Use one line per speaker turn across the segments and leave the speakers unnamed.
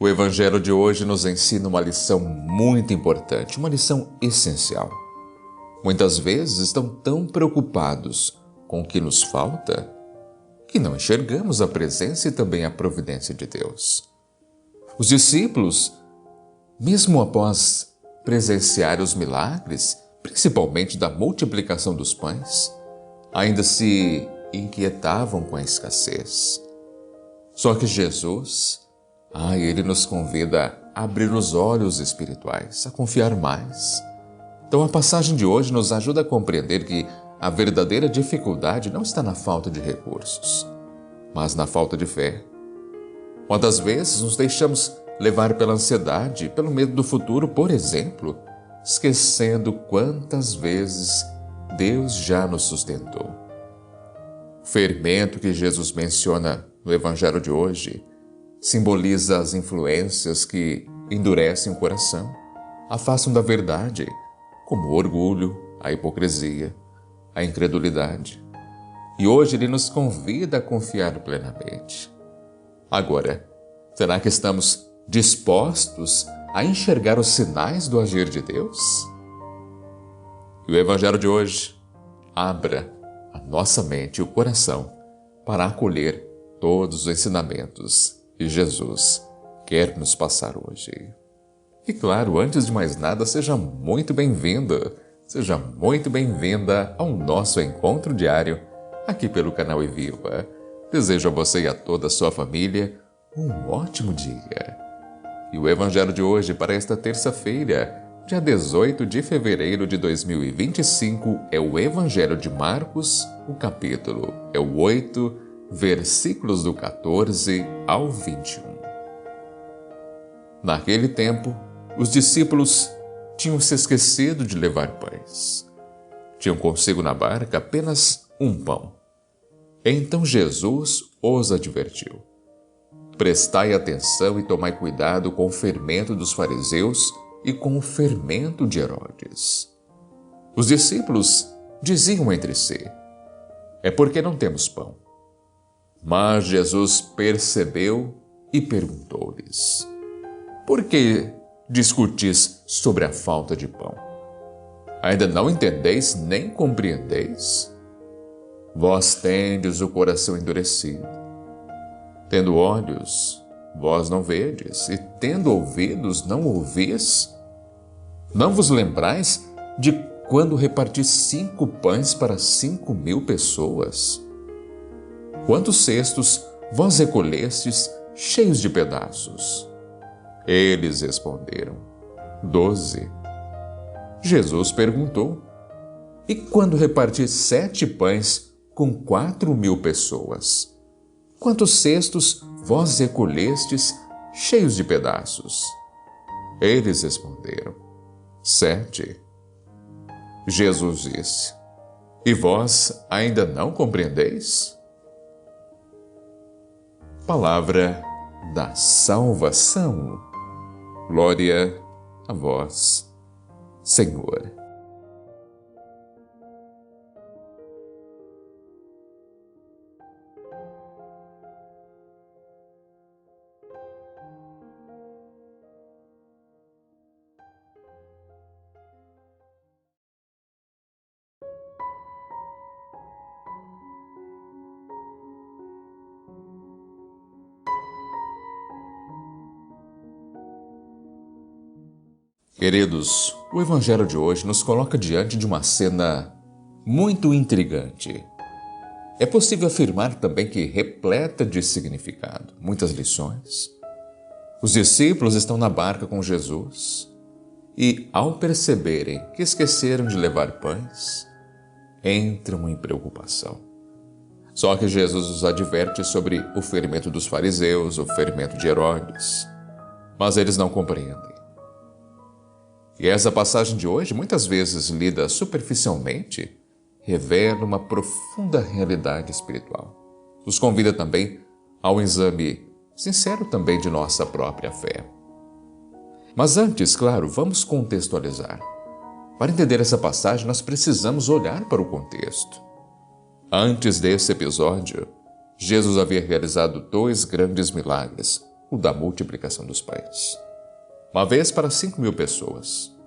O Evangelho de hoje nos ensina uma lição muito importante, uma lição essencial. Muitas vezes estão tão preocupados com o que nos falta que não enxergamos a presença e também a providência de Deus. Os discípulos, mesmo após presenciar os milagres, principalmente da multiplicação dos pães, ainda se inquietavam com a escassez. Só que Jesus, Ele nos convida a abrir os olhos espirituais, a confiar mais. Então a passagem de hoje nos ajuda a compreender que a verdadeira dificuldade não está na falta de recursos, mas na falta de fé. Quantas vezes nos deixamos levar pela ansiedade, pelo medo do futuro, por exemplo, esquecendo quantas vezes Deus já nos sustentou. O fermento que Jesus menciona no Evangelho de hoje simboliza as influências que endurecem o coração, afastam da verdade, como o orgulho, a hipocrisia, a incredulidade. E hoje ele nos convida a confiar plenamente. Agora, será que estamos dispostos a enxergar os sinais do agir de Deus? E o Evangelho de hoje abra a nossa mente e o coração para acolher todos os ensinamentos que Jesus quer nos passar hoje. E claro, antes de mais nada, seja muito bem-vindo, seja muito bem-vinda ao nosso encontro diário aqui pelo canal Eviva. Desejo a você e a toda a sua família um ótimo dia. E o Evangelho de hoje para esta terça-feira, dia 18 de fevereiro de 2025, é o Evangelho de Marcos, o capítulo é o 8, versículos do 14 ao 21. Naquele tempo, os discípulos tinham se esquecido de levar pães. Tinham consigo na barca apenas um pão. Então Jesus os advertiu: prestai atenção e tomai cuidado com o fermento dos fariseus e com o fermento de Herodes. Os discípulos diziam entre si: é porque não temos pão. Mas Jesus percebeu e perguntou-lhes: por que discutis sobre a falta de pão? Ainda não entendeis nem compreendeis? Vós tendes o coração endurecido. Tendo olhos, vós não vedes, e tendo ouvidos, não ouvis? Não vos lembrais de quando reparti 5 pães para 5.000 pessoas? Quantos cestos vós recolhestes cheios de pedaços? Eles responderam: 12. Jesus perguntou: e quando reparti 7 pães com 4.000 pessoas? Quantos cestos vós recolhestes cheios de pedaços? Eles responderam: 7. Jesus disse: e vós ainda não compreendeis? Palavra da salvação. Glória a vós, Senhor. Queridos, o Evangelho de hoje nos coloca diante de uma cena muito intrigante. É possível afirmar também que repleta de significado, muitas lições. Os discípulos estão na barca com Jesus e, ao perceberem que esqueceram de levar pães, entram em preocupação. Só que Jesus os adverte sobre o fermento dos fariseus, o fermento de Herodes, mas eles não compreendem. E essa passagem de hoje, muitas vezes lida superficialmente, revela uma profunda realidade espiritual. Nos convida também ao exame sincero também de nossa própria fé. Mas antes, claro, vamos contextualizar. Para entender essa passagem, nós precisamos olhar para o contexto. Antes desse episódio, Jesus havia realizado 2 grandes milagres o da multiplicação dos pães. Uma vez para 5.000 pessoas,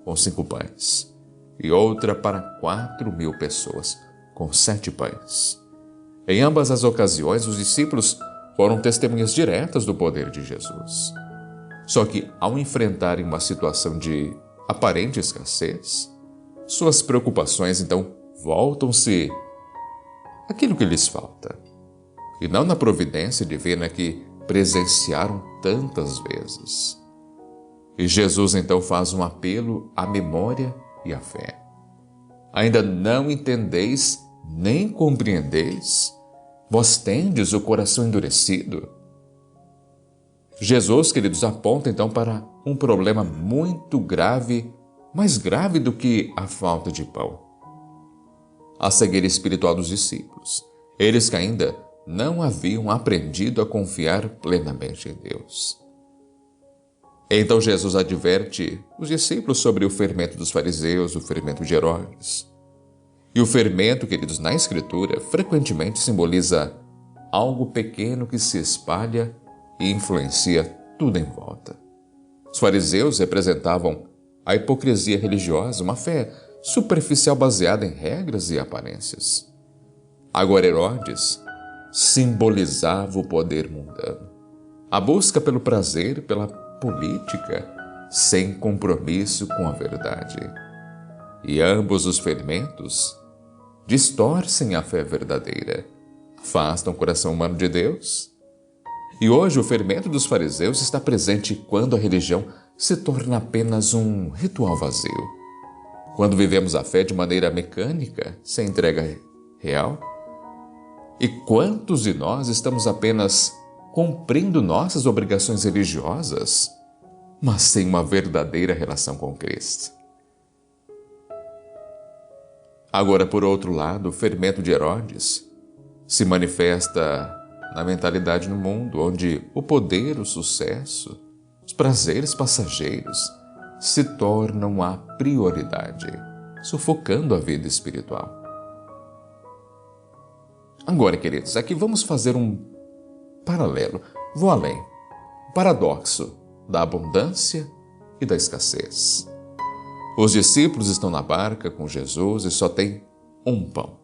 com 5 pães, e outra para 4.000 pessoas, com 7 pães. Em ambas as ocasiões, os discípulos foram testemunhas diretas do poder de Jesus. Só que, ao enfrentarem uma situação de aparente escassez, suas preocupações, então, voltam-se àquilo que lhes falta, e não na providência divina que presenciaram tantas vezes. E Jesus, então, faz um apelo à memória e à fé. Ainda não entendeis, nem compreendeis? Vós tendes o coração endurecido? Jesus, queridos, aponta então para um problema muito grave, mais grave do que a falta de pão. A cegueira espiritual dos discípulos. Eles que ainda não haviam aprendido a confiar plenamente em Deus. Então Jesus adverte os discípulos sobre o fermento dos fariseus, o fermento de Herodes. E o fermento, queridos, na Escritura, frequentemente simboliza algo pequeno que se espalha e influencia tudo em volta. Os fariseus representavam a hipocrisia religiosa, uma fé superficial baseada em regras e aparências. Agora Herodes simbolizava o poder mundano, a busca pelo prazer, pela política, sem compromisso com a verdade. E ambos os fermentos distorcem a fé verdadeira, afastam o coração humano de Deus. E hoje o fermento dos fariseus está presente quando a religião se torna apenas um ritual vazio. Quando vivemos a fé de maneira mecânica, sem entrega real. E quantos de nós estamos apenas cumprindo nossas obrigações religiosas, mas sem uma verdadeira relação com Cristo? Agora, por outro lado, o fermento de Herodes se manifesta na mentalidade no mundo, onde o poder, o sucesso, os prazeres passageiros se tornam a prioridade, sufocando a vida espiritual. Agora, queridos, aqui vamos fazer um paralelo, vou além, o paradoxo da abundância e da escassez. Os discípulos estão na barca com Jesus e só tem um pão.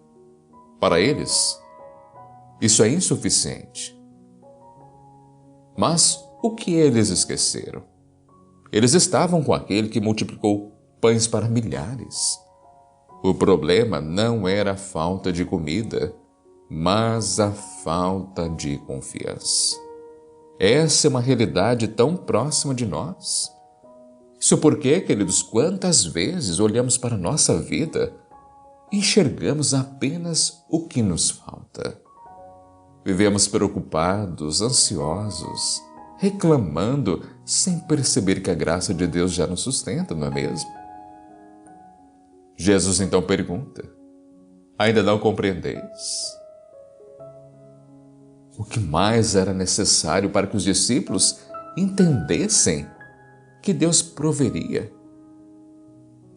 Para eles, isso é insuficiente. Mas o que eles esqueceram? Eles estavam com aquele que multiplicou pães para milhares. O problema não era a falta de comida, mas a falta de confiança. Essa é uma realidade tão próxima de nós. Isso porque, queridos, quantas vezes olhamos para a nossa vida e enxergamos apenas o que nos falta. Vivemos preocupados, ansiosos, reclamando, sem perceber que a graça de Deus já nos sustenta, não é mesmo? Jesus então pergunta: ainda não compreendeis? O que mais era necessário para que os discípulos entendessem que Deus proveria?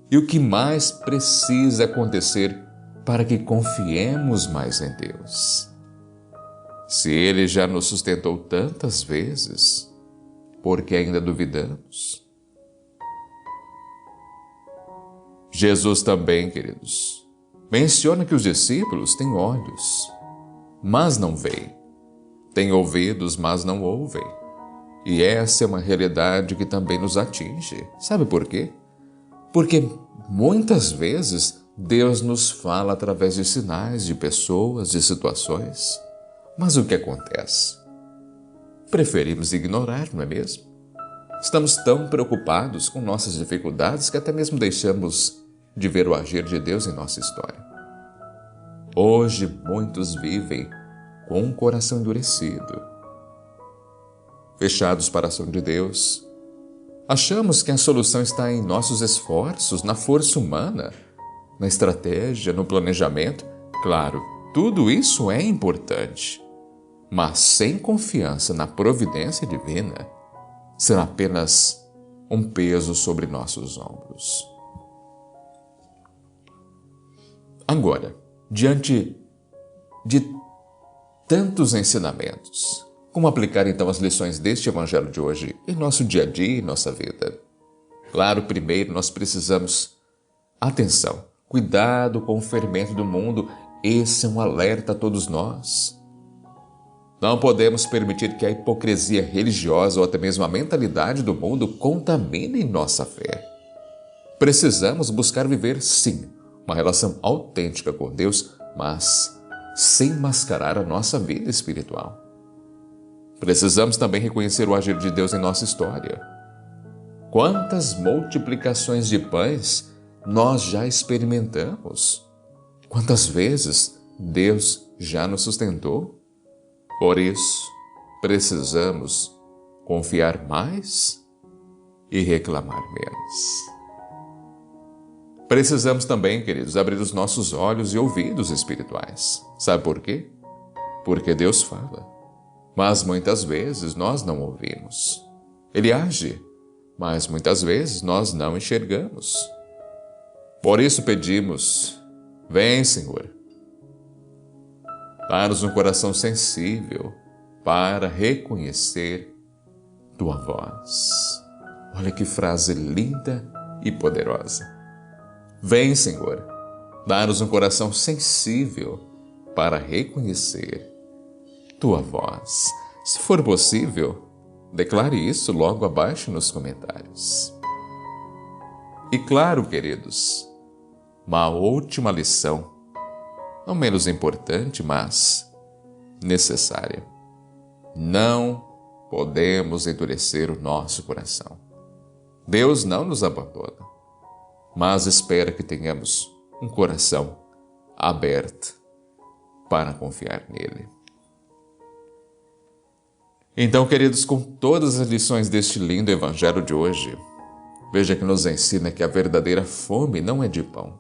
E o que mais precisa acontecer para que confiemos mais em Deus? Se Ele já nos sustentou tantas vezes, por que ainda duvidamos? Jesus também, queridos, menciona que os discípulos têm olhos, mas não veem, têm ouvidos, mas não ouvem. E essa é uma realidade que também nos atinge. Sabe por quê? Porque muitas vezes Deus nos fala através de sinais, de pessoas, de situações. Mas o que acontece? Preferimos ignorar, não é mesmo? Estamos tão preocupados com nossas dificuldades que até mesmo deixamos de ver o agir de Deus em nossa história. Hoje, muitos vivem com um coração endurecido, fechados para a ação de Deus. Achamos que a solução está em nossos esforços, na força humana, na estratégia, no planejamento. Claro, tudo isso é importante, mas sem confiança na providência divina, será apenas um peso sobre nossos ombros. Agora, diante de tantos ensinamentos, Como aplicar então as lições deste Evangelho de hoje em nosso dia a dia e nossa vida? Claro, primeiro nós precisamos atenção, cuidado com o fermento do mundo. Esse é um alerta a todos nós. Não podemos permitir que a hipocrisia religiosa ou até mesmo a mentalidade do mundo contaminem nossa fé. Precisamos buscar viver, sim, uma relação autêntica com Deus, mas sem mascarar a nossa vida espiritual. Precisamos também reconhecer o agir de Deus em nossa história. Quantas multiplicações de pães nós já experimentamos? Quantas vezes Deus já nos sustentou? Por isso, precisamos confiar mais e reclamar menos. Precisamos também, queridos, abrir os nossos olhos e ouvidos espirituais. Sabe por quê? Porque Deus fala. Mas muitas vezes nós não ouvimos. Ele age, mas muitas vezes nós não enxergamos. Por isso pedimos, vem, Senhor, dá-nos um coração sensível para reconhecer tua voz. Olha que frase linda e poderosa. Vem, Senhor, dá-nos um coração sensível para reconhecer tua voz. Se for possível, declare isso logo abaixo nos comentários. E claro, queridos, uma última lição, não menos importante, mas necessária. Não podemos endurecer o nosso coração. Deus não nos abandona, mas espera que tenhamos um coração aberto para confiar nele. Então, queridos, com todas as lições deste lindo Evangelho de hoje, veja que nos ensina que a verdadeira fome não é de pão,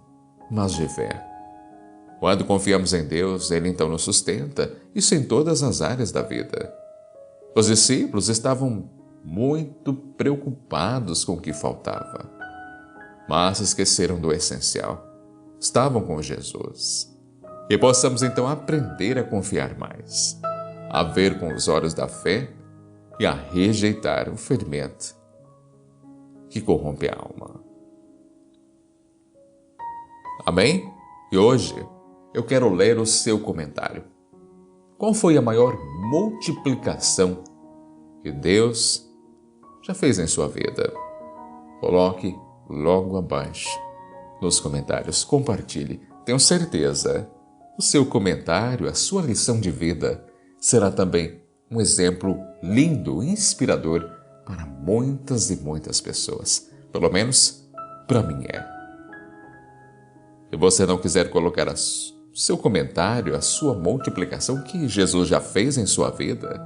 mas de fé. Quando confiamos em Deus, Ele então nos sustenta, isso em todas as áreas da vida. Os discípulos estavam muito preocupados com o que faltava, mas esqueceram do essencial. Estavam com Jesus. E possamos então aprender a confiar mais, a ver com os olhos da fé e a rejeitar o fermento que corrompe a alma. Amém? E hoje eu quero ler o seu comentário. Qual foi a maior multiplicação que Deus já fez em sua vida? Coloque logo abaixo nos comentários. Compartilhe. Tenho certeza, o seu comentário, a sua lição de vida, será também um exemplo lindo e inspirador para muitas e muitas pessoas. Pelo menos, para mim é. Se você não quiser colocar seu comentário, a sua multiplicação que Jesus já fez em sua vida,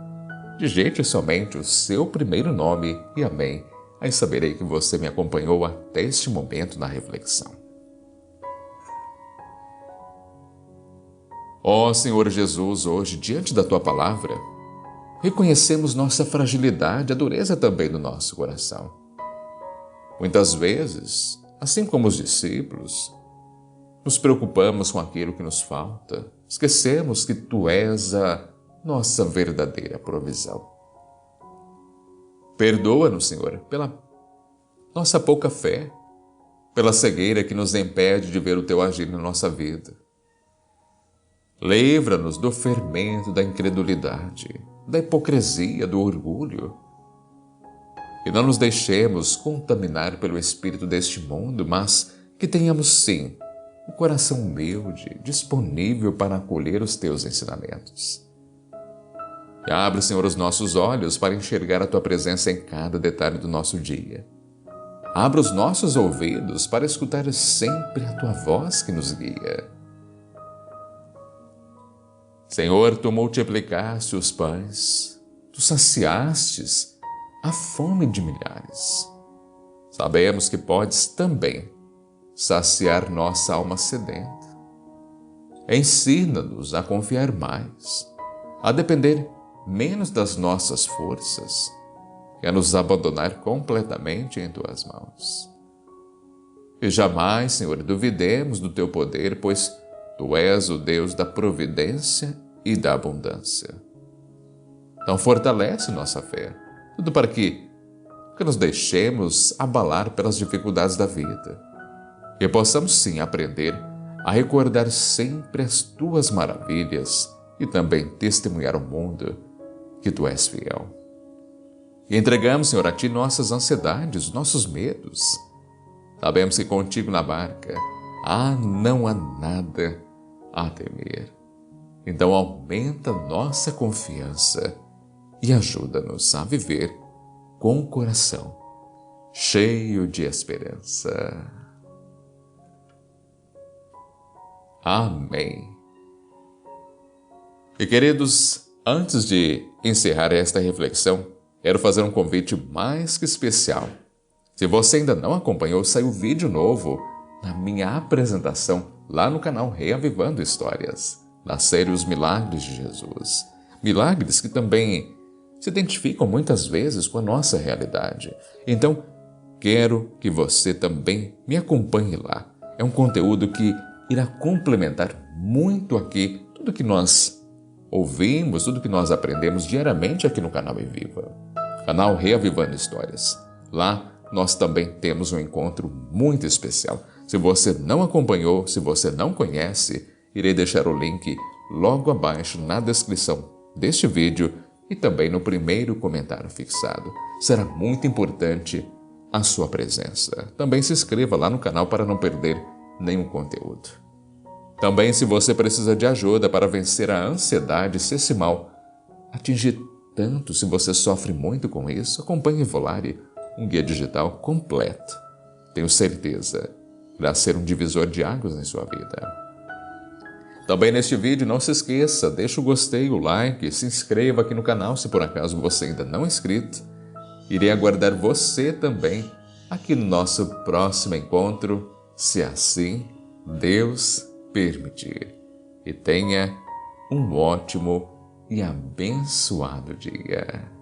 digite somente o seu primeiro nome e amém. Aí saberei que você me acompanhou até este momento na reflexão. Ó Senhor Jesus, hoje, diante da Tua Palavra, reconhecemos nossa fragilidade, a dureza também do nosso coração. Muitas vezes, assim como os discípulos, nos preocupamos com aquilo que nos falta, esquecemos que Tu és a nossa verdadeira provisão. Perdoa-nos, Senhor, pela nossa pouca fé, pela cegueira que nos impede de ver o Teu agir na nossa vida. Livra-nos do fermento da incredulidade, da hipocrisia, do orgulho. Que não nos deixemos contaminar pelo espírito deste mundo, mas que tenhamos, sim, um coração humilde, disponível para acolher os Teus ensinamentos. E abre, Senhor, os nossos olhos para enxergar a Tua presença em cada detalhe do nosso dia. Abra os nossos ouvidos para escutar sempre a Tua voz que nos guia. Senhor, Tu multiplicaste os pães, Tu saciastes a fome de milhares. Sabemos que podes também saciar nossa alma sedenta. Ensina-nos a confiar mais, a depender menos das nossas forças e a nos abandonar completamente em Tuas mãos. E jamais, Senhor, duvidemos do Teu poder, pois Tu és o Deus da providência e da abundância. Então fortalece nossa fé. Tudo para que nos deixemos abalar pelas dificuldades da vida. E possamos sim aprender a recordar sempre as tuas maravilhas e também testemunhar ao mundo que tu és fiel. E entregamos, Senhor, a ti nossas ansiedades, nossos medos. Sabemos que contigo na barca não há nada a temer. Então aumenta nossa confiança e ajuda-nos a viver com o coração cheio de esperança. Amém. E queridos, antes de encerrar esta reflexão, quero fazer um convite mais que especial. Se você ainda não acompanhou, saiu vídeo novo na minha apresentação lá no canal Reavivando Histórias, da série Os Milagres de Jesus. Milagres que também se identificam muitas vezes com a nossa realidade. Então, quero que você também me acompanhe lá. É um conteúdo que irá complementar muito aqui tudo que nós ouvimos, tudo que nós aprendemos diariamente aqui no canal Em Viva, canal Reavivando Histórias. Lá nós também temos um encontro muito especial. Se você não acompanhou, se você não conhece, irei deixar o link logo abaixo na descrição deste vídeo e também no primeiro comentário fixado. Será muito importante a sua presença. Também se inscreva lá no canal para não perder nenhum conteúdo. Também, se você precisa de ajuda para vencer a ansiedade, se esse mal atingir tanto, se você sofre muito com isso, acompanhe Volare, um guia digital completo. Tenho certeza que irá ser um divisor de águas em sua vida. Também neste vídeo, não se esqueça, deixa o gostei, o like, se inscreva aqui no canal se por acaso você ainda não é inscrito. Irei aguardar você também aqui no nosso próximo encontro, se assim Deus permitir. E tenha um ótimo e abençoado dia.